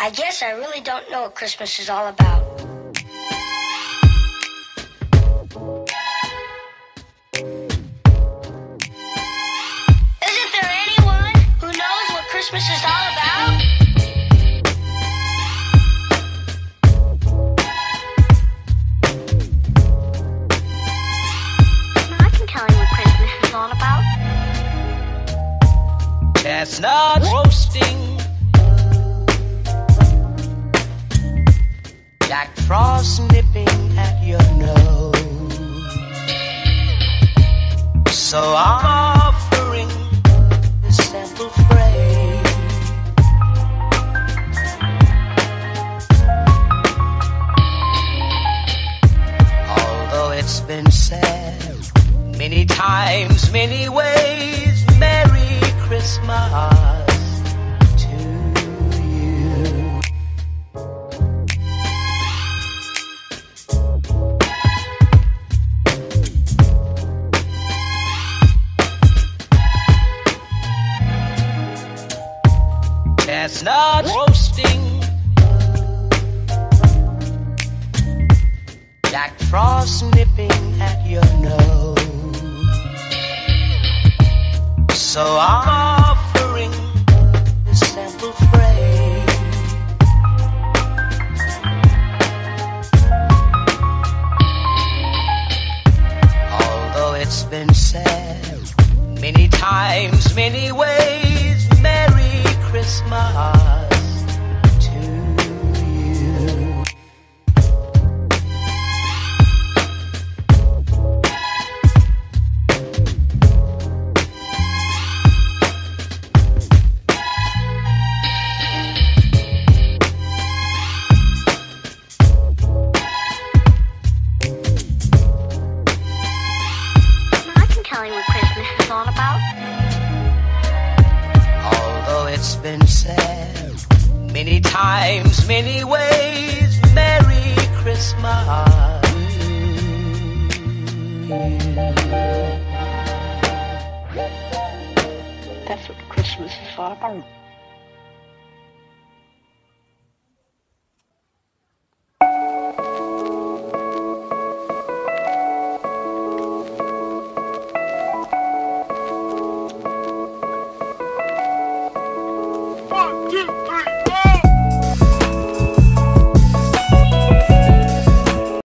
I guess I really don't know what Christmas is all about. Isn't there anyone who knows what Christmas is all about? I can tell you what Christmas is all about. Chestnuts roasting, Jack Frost nipping at your nose. So I'm offering this simple phrase. Although it's been said many times, many ways, Merry Christmas to you. Chestnuts roasting, Jack Frost nipping at your nose. So I'm offering this simple phrase. Although it's been said many times, many ways, Merry Christmas to you. I can tell you what Christmas is all about. Although it's been said many times, many ways, Merry Christmas. That's what Christmas is all about.